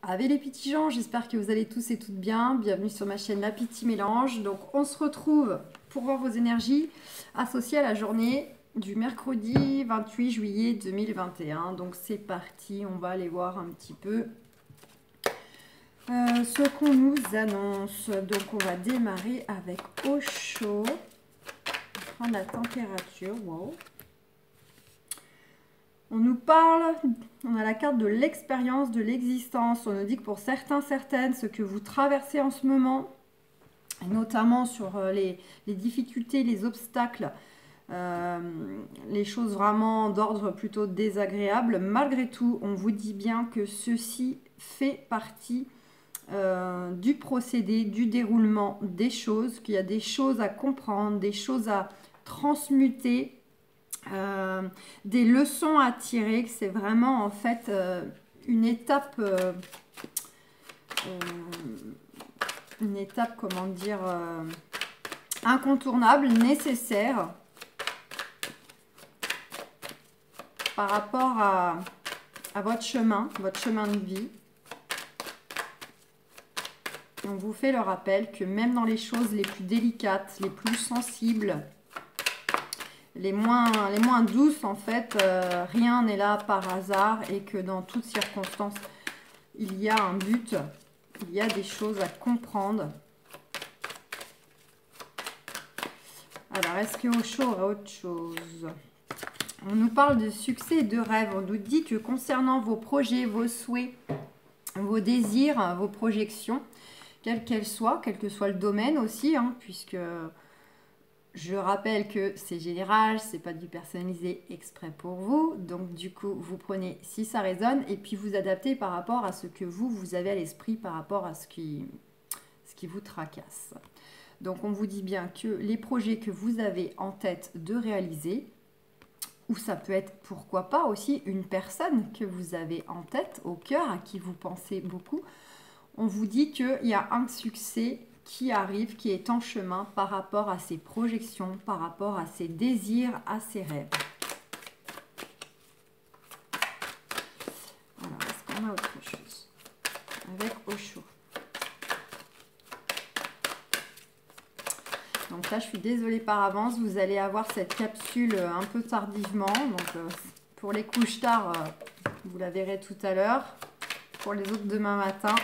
Avec les petits gens, j'espère que vous allez tous et toutes bien. Bienvenue sur ma chaîne La Petite Mélange. Donc on se retrouve pour voir vos énergies associées à la journée du mercredi 28 juillet 2021. Donc c'est parti, on va aller voir un petit peu ce qu'on nous annonce. Donc on va démarrer avec au chaud. On va prendre la température. Wow. On nous parle, on a la carte de l'expérience, de l'existence. On nous dit que pour certains, certaines, ce que vous traversez en ce moment, et notamment sur les difficultés, les obstacles, les choses vraiment d'ordre plutôt désagréable, malgré tout, on vous dit bien que ceci fait partie du procédé, du déroulement des choses, qu'il y a des choses à comprendre, des choses à transmuter, des leçons à tirer, que c'est vraiment en fait une étape, comment dire, incontournable, nécessaire par rapport à votre chemin de vie. On vous fait le rappel que même dans les choses les plus délicates, les plus sensibles, les moins douces, en fait, rien n'est là par hasard et que dans toutes circonstances, il y a un but, il y a des choses à comprendre. Alors, est-ce qu'au chaud, il y aurait autre chose? On nous parle de succès et de rêve. On nous dit que concernant vos projets, vos souhaits, vos désirs, vos projections, quelles qu'elles soient, quel que soit le domaine aussi, hein, puisque... Je rappelle que c'est général, c'est pas du personnalisé exprès pour vous. Donc du coup, vous prenez si ça résonne et puis vous adaptez par rapport à ce que vous avez à l'esprit, par rapport à ce qui vous tracasse. Donc on vous dit bien que les projets que vous avez en tête de réaliser, ou ça peut être pourquoi pas aussi une personne que vous avez en tête, au cœur, à qui vous pensez beaucoup, on vous dit qu'il y a un succès qui arrive, qui est en chemin par rapport à ses projections, par rapport à ses désirs, à ses rêves. Alors, est-ce qu'on a autre chose avec au chaud? Donc là, je suis désolée par avance, vous allez avoir cette capsule un peu tardivement. Donc, pour les couches tard, vous la verrez tout à l'heure. Pour les autres, demain matin.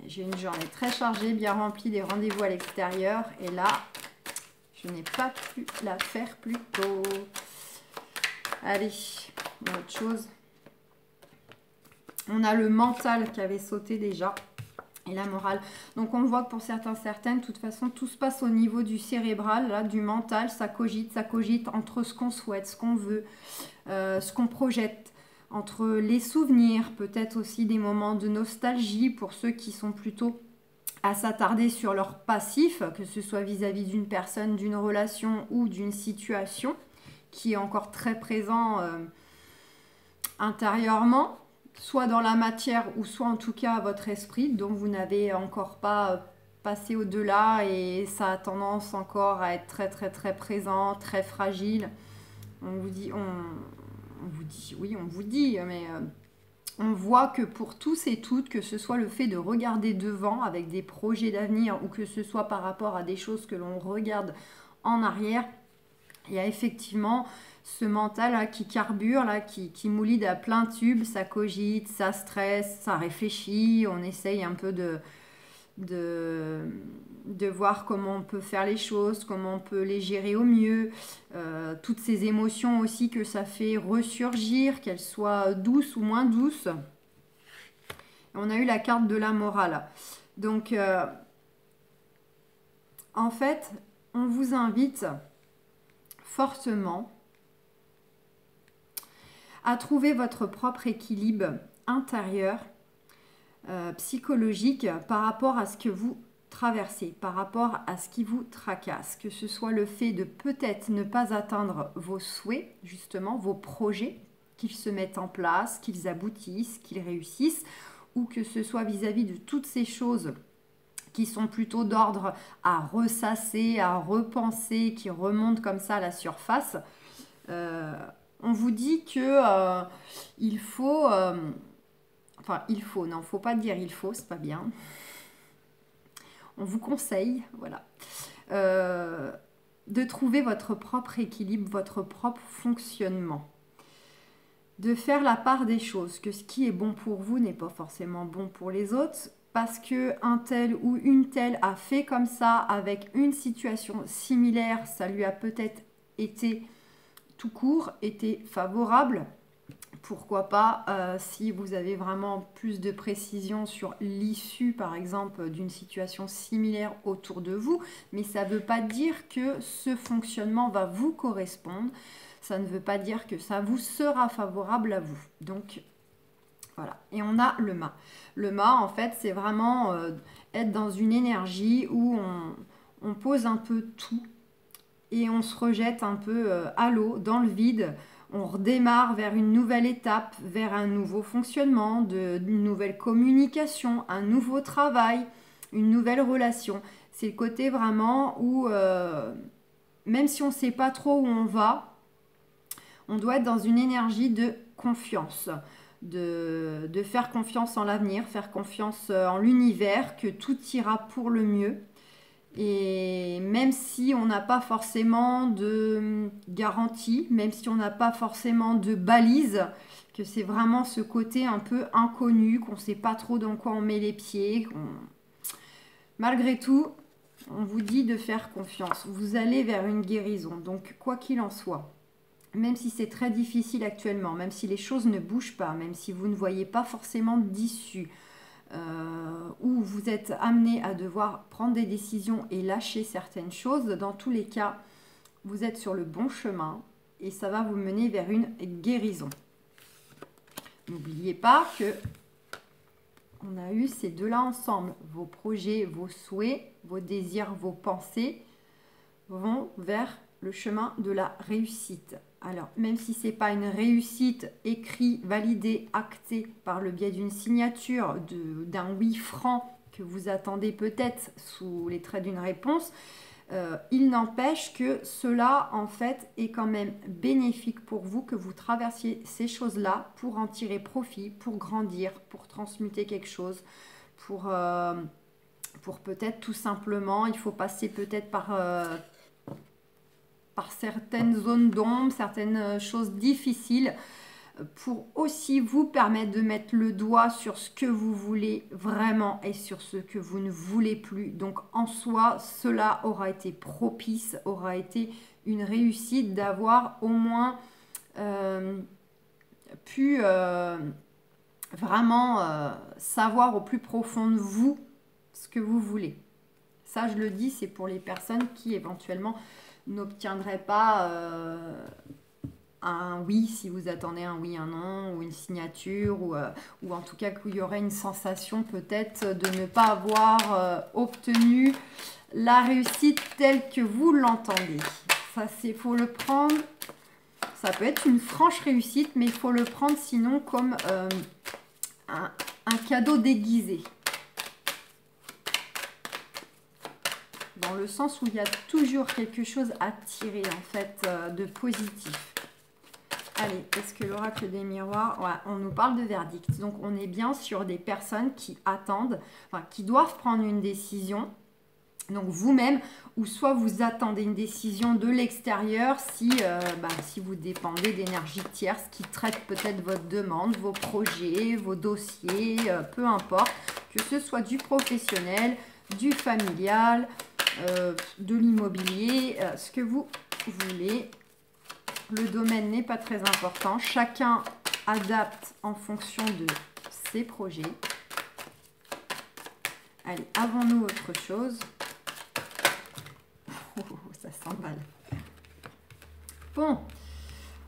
J'ai une journée très chargée, bien remplie, des rendez-vous à l'extérieur. Et là, je n'ai pas pu la faire plus tôt. Allez, il y a autre chose. On a le mental qui avait sauté déjà. Et la morale. Donc, on voit que pour certains, certaines, de toute façon, tout se passe au niveau du cérébral, là, du mental. Ça cogite entre ce qu'on souhaite, ce qu'on veut, ce qu'on projette. Entre les souvenirs, peut-être aussi des moments de nostalgie pour ceux qui sont plutôt à s'attarder sur leur passif, que ce soit vis-à-vis d'une personne, d'une relation ou d'une situation qui est encore très présent intérieurement, soit dans la matière ou soit en tout cas à votre esprit, dont vous n'avez encore pas passé au-delà et ça a tendance encore à être très très très présent, très fragile. On vous dit, mais on voit que pour tous et toutes, que ce soit le fait de regarder devant avec des projets d'avenir ou que ce soit par rapport à des choses que l'on regarde en arrière, il y a effectivement ce mental là, qui carbure, là, qui moulide à plein tube, ça cogite, ça stresse, ça réfléchit, on essaye un peu de voir comment on peut faire les choses, comment on peut les gérer au mieux, toutes ces émotions aussi que ça fait ressurgir, qu'elles soient douces ou moins douces. On a eu la carte de la morale. Donc, en fait, on vous invite fortement à trouver votre propre équilibre intérieur, psychologique, par rapport à ce que vous traversez, par rapport à ce qui vous tracasse, que ce soit le fait de peut-être ne pas atteindre vos souhaits, justement, vos projets, qu'ils se mettent en place, qu'ils aboutissent, qu'ils réussissent, ou que ce soit vis-à-vis de toutes ces choses qui sont plutôt d'ordre à ressasser, à repenser, qui remontent comme ça à la surface. On vous dit que il faut enfin il faut, non, faut pas dire il faut, c'est pas bien. On vous conseille, voilà, de trouver votre propre équilibre, votre propre fonctionnement. De faire la part des choses, que ce qui est bon pour vous n'est pas forcément bon pour les autres, parce que un tel ou une telle a fait comme ça avec une situation similaire, ça lui a peut-être été tout court, été favorable. Pourquoi pas, si vous avez vraiment plus de précision sur l'issue, par exemple, d'une situation similaire autour de vous, mais ça ne veut pas dire que ce fonctionnement va vous correspondre. Ça ne veut pas dire que ça vous sera favorable à vous. Donc, voilà. Et on a le mât. Le mât, en fait, c'est vraiment être dans une énergie où on pose un peu tout et on se rejette un peu à l'eau, dans le vide. On redémarre vers une nouvelle étape, vers un nouveau fonctionnement, une nouvelle communication, un nouveau travail, une nouvelle relation. C'est le côté vraiment où, même si on ne sait pas trop où on va, on doit être dans une énergie de confiance, de faire confiance en l'avenir, faire confiance en l'univers, que tout ira pour le mieux. Et même si on n'a pas forcément de garantie, même si on n'a pas forcément de balise, que c'est vraiment ce côté un peu inconnu, qu'on ne sait pas trop dans quoi on met les pieds. Malgré tout, on vous dit de faire confiance. Vous allez vers une guérison. Donc, quoi qu'il en soit, même si c'est très difficile actuellement, même si les choses ne bougent pas, même si vous ne voyez pas forcément d'issue, où vous êtes amené à devoir prendre des décisions et lâcher certaines choses, dans tous les cas, vous êtes sur le bon chemin et ça va vous mener vers une guérison. N'oubliez pas que on a eu ces deux-là ensemble. Vos projets, vos souhaits, vos désirs, vos pensées vont vers le chemin de la réussite. Alors, même si ce n'est pas une réussite écrite, validée, actée par le biais d'une signature, d'un oui franc que vous attendez peut-être sous les traits d'une réponse, il n'empêche que cela, en fait, est quand même bénéfique pour vous, que vous traversiez ces choses-là pour en tirer profit, pour grandir, pour transmuter quelque chose, pour peut-être tout simplement, il faut passer peut-être par certaines zones d'ombre, certaines choses difficiles, pour aussi vous permettre de mettre le doigt sur ce que vous voulez vraiment et sur ce que vous ne voulez plus. Donc en soi, cela aura été propice, aura été une réussite d'avoir au moins pu vraiment savoir au plus profond de vous ce que vous voulez. Ça, je le dis, c'est pour les personnes qui éventuellement n'obtiendraient pas un oui si vous attendez un oui, un non, ou une signature, ou en tout cas qu'il y aurait une sensation peut-être de ne pas avoir obtenu la réussite telle que vous l'entendez. Ça, c'est faut le prendre. Ça peut être une franche réussite, mais il faut le prendre sinon comme un cadeau déguisé. Dans le sens où il y a toujours quelque chose à tirer en fait de positif. Allez, est-ce que l'oracle des miroirs, ouais, on nous parle de verdict. Donc on est bien sur des personnes qui attendent, enfin qui doivent prendre une décision. Donc vous-même, ou soit vous attendez une décision de l'extérieur si vous dépendez d'énergie tierce qui traite peut-être votre demande, vos projets, vos dossiers, peu importe, que ce soit du professionnel, du familial, de l'immobilier, ce que vous voulez. Le domaine n'est pas très important. Chacun adapte en fonction de ses projets. Allez, avons-nous autre chose? Oh, ça s'emballe. Bon,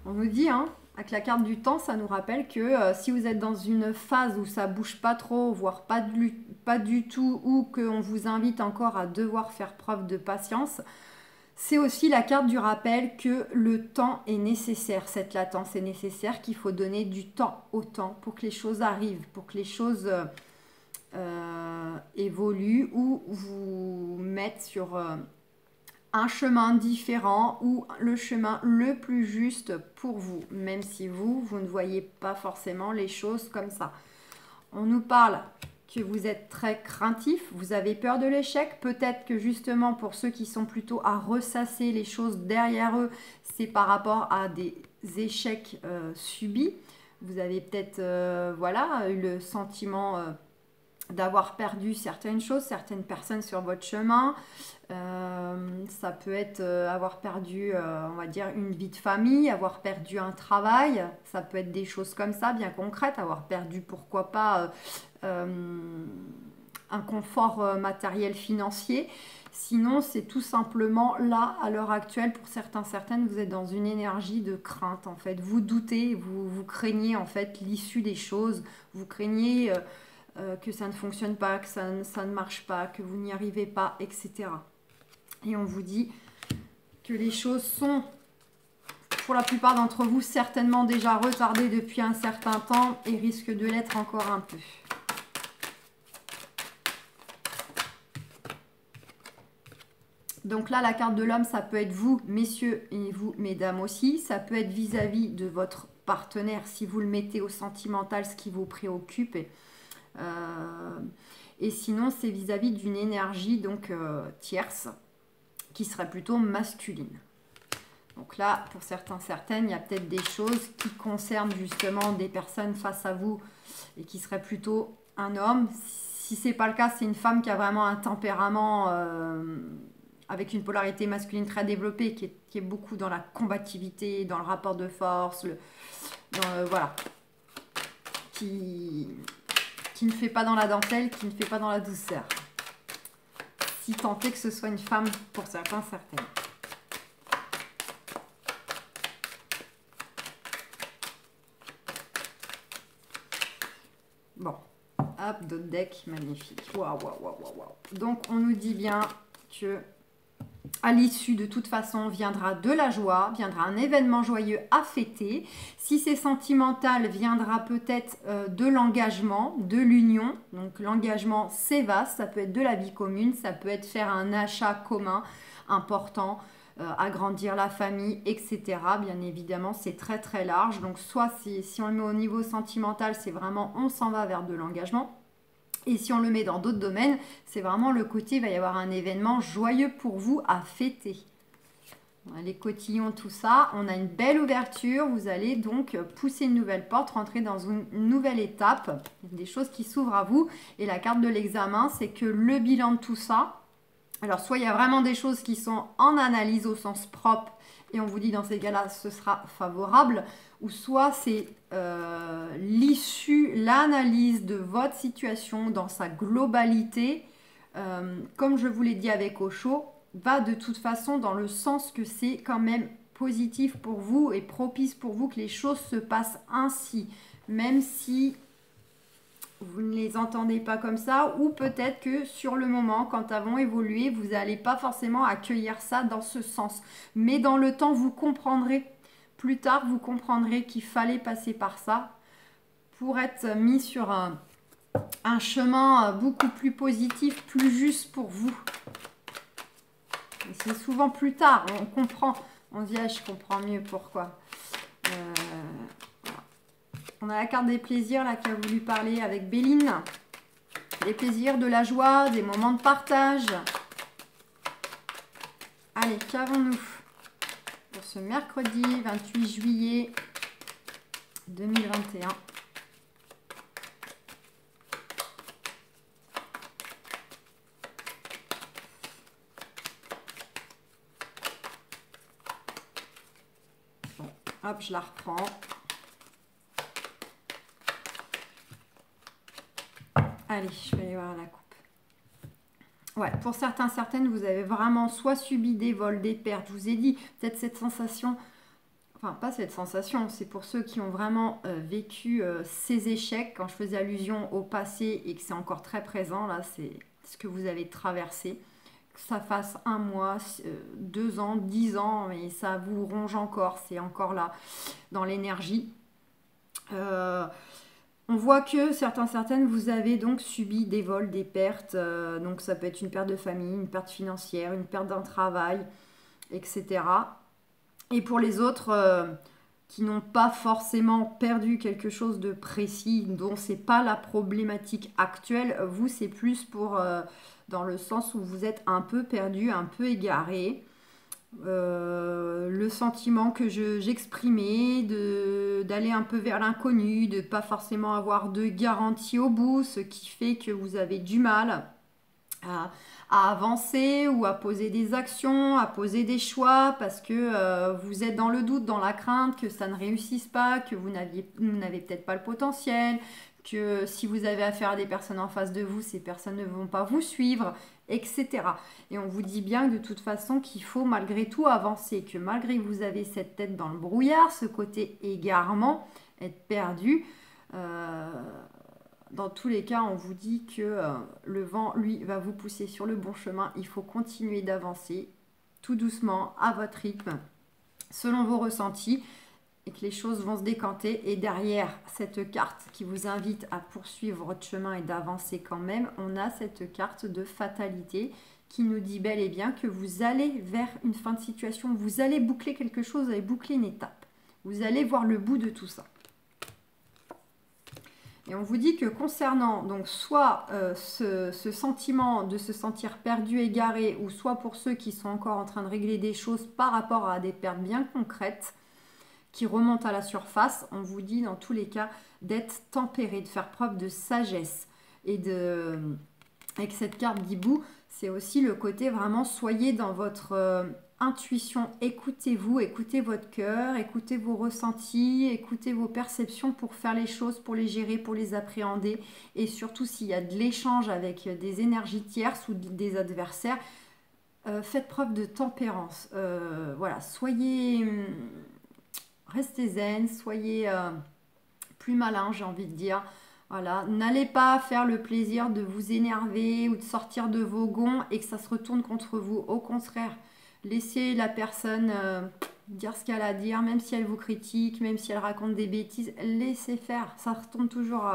on nous dit, avec la carte du temps, ça nous rappelle que si vous êtes dans une phase où ça bouge pas trop, voire pas du tout, ou qu'on vous invite encore à devoir faire preuve de patience, c'est aussi la carte du rappel que le temps est nécessaire, cette latence est nécessaire, qu'il faut donner du temps au temps pour que les choses arrivent, pour que les choses évoluent ou vous mettent sur un chemin différent ou le chemin le plus juste pour vous, même si vous ne voyez pas forcément les choses comme ça. On nous parle que vous êtes très craintif, vous avez peur de l'échec. Peut-être que justement pour ceux qui sont plutôt à ressasser les choses derrière eux, c'est par rapport à des échecs subis. Vous avez peut-être voilà, eu le sentiment d'avoir perdu certaines choses, certaines personnes sur votre chemin. Ça peut être avoir perdu, on va dire, une vie de famille, avoir perdu un travail. Ça peut être des choses comme ça, bien concrètes. Avoir perdu, pourquoi pas, un confort matériel financier. Sinon, c'est tout simplement là, à l'heure actuelle, pour certaines, vous êtes dans une énergie de crainte, en fait. Vous doutez, vous craignez, en fait, l'issue des choses. Vous craignez que ça ne fonctionne pas, que ça ne marche pas, que vous n'y arrivez pas, etc. Et on vous dit que les choses sont, pour la plupart d'entre vous, certainement déjà retardées depuis un certain temps et risquent de l'être encore un peu. Donc là, la carte de l'homme, ça peut être vous, messieurs, et vous, mesdames aussi. Ça peut être vis-à-vis de votre partenaire, si vous le mettez au sentimental, ce qui vous préoccupe. Et sinon, c'est vis-à-vis d'une énergie donc tierce, qui serait plutôt masculine. Donc là, pour certaines, il y a peut-être des choses qui concernent justement des personnes face à vous et qui seraient plutôt un homme. Si ce n'est pas le cas, c'est une femme qui a vraiment un tempérament avec une polarité masculine très développée, qui est beaucoup dans la combativité, dans le rapport de force, voilà, qui ne fait pas dans la dentelle, qui ne fait pas dans la douceur. Si tant est que ce soit une femme pour certaines. Bon, hop, d'autres decks, magnifique. Waouh, waouh, waouh, waouh. Donc, on nous dit bien que à l'issue, de toute façon, viendra de la joie, viendra un événement joyeux à fêter. Si c'est sentimental, viendra peut-être de l'engagement, de l'union. Donc l'engagement, c'est vaste, ça peut être de la vie commune, ça peut être faire un achat commun important, agrandir la famille, etc. Bien évidemment, c'est très très large. Donc soit si on le met au niveau sentimental, c'est vraiment on s'en va vers de l'engagement. Et si on le met dans d'autres domaines, c'est vraiment le côté, il va y avoir un événement joyeux pour vous à fêter. Les cotillons, tout ça, on a une belle ouverture. Vous allez donc pousser une nouvelle porte, rentrer dans une nouvelle étape. Des choses qui s'ouvrent à vous. Et la carte de l'examen, c'est que le bilan de tout ça, alors soit il y a vraiment des choses qui sont en analyse au sens propre, et on vous dit dans ces cas-là, ce sera favorable, ou soit c'est l'issue, l'analyse de votre situation dans sa globalité, comme je vous l'ai dit avec Osho, va de toute façon dans le sens que c'est quand même positif pour vous et propice pour vous que les choses se passent ainsi, même si vous ne les entendez pas comme ça, ou peut-être que sur le moment, quand elles vont évoluer, vous n'allez pas forcément accueillir ça dans ce sens. Mais dans le temps, vous comprendrez, plus tard, vous comprendrez qu'il fallait passer par ça pour être mis sur un chemin beaucoup plus positif, plus juste pour vous. Et c'est souvent plus tard, on comprend, on dit ah, je comprends mieux pourquoi. On a la carte des plaisirs là qui a voulu parler avec Béline. Les plaisirs, de la joie, des moments de partage. Allez, qu'avons-nous pour ce mercredi 28 juillet 2021? Bon, hop, je la reprends. Allez, je vais aller voir la coupe. Ouais, pour certaines, vous avez vraiment soit subi des vols, des pertes. Je vous ai dit, peut-être cette sensation, enfin pas cette sensation, c'est pour ceux qui ont vraiment vécu ces échecs. Quand je faisais allusion au passé et que c'est encore très présent, là, c'est ce que vous avez traversé. Que ça fasse 1 mois, 2 ans, 10 ans, et ça vous ronge encore, c'est encore là, dans l'énergie. On voit que certaines, vous avez donc subi des vols, des pertes. Donc ça peut être une perte de famille, une perte financière, une perte d'un travail, etc. Et pour les autres, qui n'ont pas forcément perdu quelque chose de précis, dont c'est pas la problématique actuelle. Vous, c'est plus pour dans le sens où vous êtes un peu perdu, un peu égaré. Le sentiment que j'exprimais, d'aller un peu vers l'inconnu, de pas forcément avoir de garantie au bout, ce qui fait que vous avez du mal à avancer ou à poser des actions, à poser des choix parce que vous êtes dans le doute, dans la crainte que ça ne réussisse pas, que vous n'avez peut-être pas le potentiel, que si vous avez affaire à des personnes en face de vous, ces personnes ne vont pas vous suivre, etc. Et on vous dit bien que de toute façon qu'il faut malgré tout avancer, que malgré que vous avez cette tête dans le brouillard, ce côté égarement, être perdu, dans tous les cas, on vous dit que le vent, lui, va vous pousser sur le bon chemin. Il faut continuer d'avancer tout doucement, à votre rythme, selon vos ressentis, et que les choses vont se décanter. Et derrière cette carte qui vous invite à poursuivre votre chemin et d'avancer quand même, on a cette carte de fatalité qui nous dit bel et bien que vous allez vers une fin de situation, vous allez boucler quelque chose, vous allez boucler une étape. Vous allez voir le bout de tout ça. Et on vous dit que concernant donc soit ce sentiment de se sentir perdu, égaré, ou soit pour ceux qui sont encore en train de régler des choses par rapport à des pertes bien concrètes qui remontent à la surface, on vous dit dans tous les cas d'être tempéré, de faire preuve de sagesse. Et avec cette carte d'hibou, c'est aussi le côté vraiment soyez dans votre intuition, écoutez-vous, écoutez votre cœur, écoutez vos ressentis, écoutez vos perceptions pour faire les choses, pour les gérer, pour les appréhender. Et surtout s'il y a de l'échange avec des énergies tierces ou des adversaires, faites preuve de tempérance. Voilà, restez zen, soyez plus malin, j'ai envie de dire. Voilà, n'allez pas faire le plaisir de vous énerver ou de sortir de vos gonds et que ça se retourne contre vous. Au contraire, laissez la personne dire ce qu'elle a à dire, même si elle vous critique, même si elle raconte des bêtises, laissez faire, ça retourne toujours.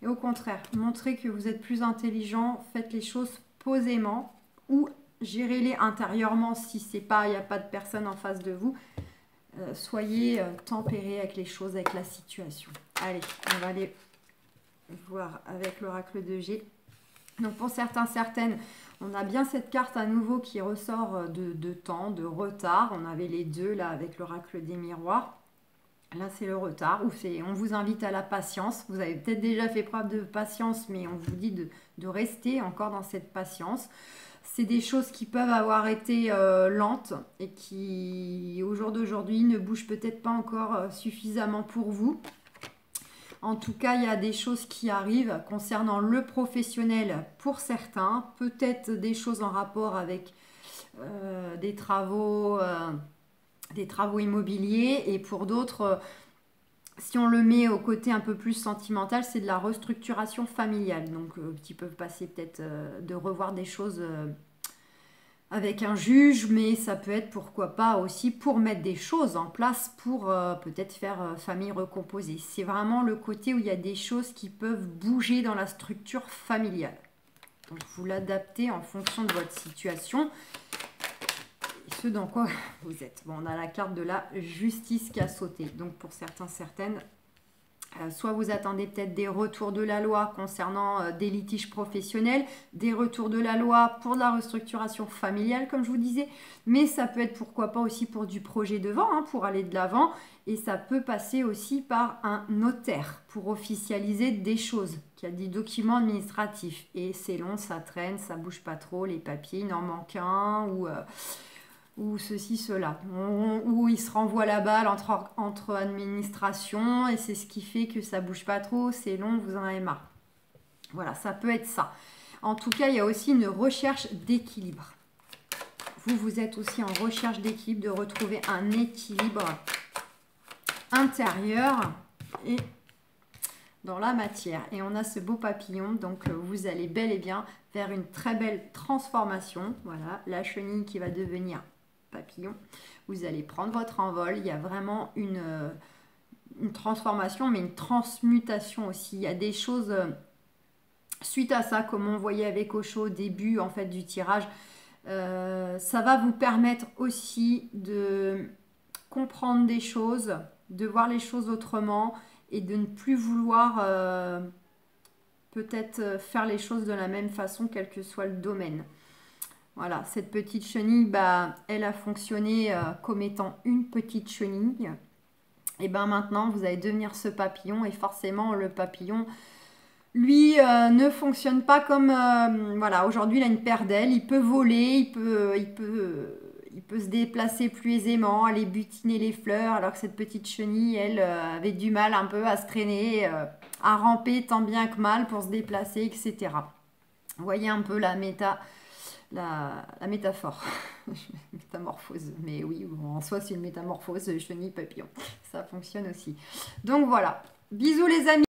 Et au contraire, montrez que vous êtes plus intelligent, faites les choses posément ou gérez-les intérieurement si il n'y a pas de personne en face de vous. Soyez tempéré avec les choses, avec la situation. Allez, on va aller voir avec l'oracle de G. Donc pour certains, certaines, on a bien cette carte à nouveau qui ressort de temps, de retard. On avait les deux là avec l'oracle des miroirs. Là c'est le retard, on vous invite à la patience. Vous avez peut-être déjà fait preuve de patience, mais on vous dit de rester encore dans cette patience. C'est des choses qui peuvent avoir été lentes et qui au jour d'aujourd'hui ne bougent peut-être pas encore suffisamment pour vous. En tout cas, il y a des choses qui arrivent concernant le professionnel pour certains, peut-être des choses en rapport avec des travaux immobiliers, et pour d'autres, si on le met au côté un peu plus sentimental, c'est de la restructuration familiale. Donc, qui peuvent passer peut-être de revoir des choses avec un juge, mais ça peut être pourquoi pas aussi pour mettre des choses en place pour peut-être faire famille recomposée. C'est vraiment le côté où il y a des choses qui peuvent bouger dans la structure familiale. Donc vous l'adaptez en fonction de votre situation et ce dans quoi vous êtes. Bon, on a la carte de la justice qui a sauté. Donc pour certains, certaines, soit vous attendez peut-être des retours de la loi concernant des litiges professionnels, des retours de la loi pour de la restructuration familiale, comme je vous disais, mais ça peut être pourquoi pas aussi pour du projet de vente, hein, pour aller de l'avant, et ça peut passer aussi par un notaire pour officialiser des choses, qui a des documents administratifs, et c'est long, ça traîne, ça bouge pas trop, les papiers, il en manque un, ou ceci, cela, où il se renvoie la balle entre administrations et c'est ce qui fait que ça bouge pas trop, c'est long, vous en avez marre. Voilà, ça peut être ça. En tout cas, il y a aussi une recherche d'équilibre. Vous êtes aussi en recherche d'équilibre, de retrouver un équilibre intérieur et dans la matière. Et on a ce beau papillon, donc vous allez bel et bien vers une très belle transformation. Voilà, la chenille qui va devenir papillon. Vous allez prendre votre envol. Il y a vraiment une transformation, mais une transmutation aussi. Il y a des choses suite à ça, comme on voyait avec Osho au début en fait du tirage. Ça va vous permettre aussi de comprendre des choses, de voir les choses autrement et de ne plus vouloir peut-être faire les choses de la même façon, quel que soit le domaine. Voilà, cette petite chenille, bah, elle a fonctionné comme étant une petite chenille. Et bien maintenant, vous allez devenir ce papillon et forcément, le papillon, lui, ne fonctionne pas comme... voilà, aujourd'hui, il a une paire d'ailes, il peut voler, il peut se déplacer plus aisément, aller butiner les fleurs, alors que cette petite chenille, elle, avait du mal un peu à se traîner, à ramper tant bien que mal pour se déplacer, etc. Vous voyez un peu la métaphore, métamorphose, mais oui, en soi c'est une métamorphose, chenille papillon, ça fonctionne aussi. Donc voilà, bisous les amis.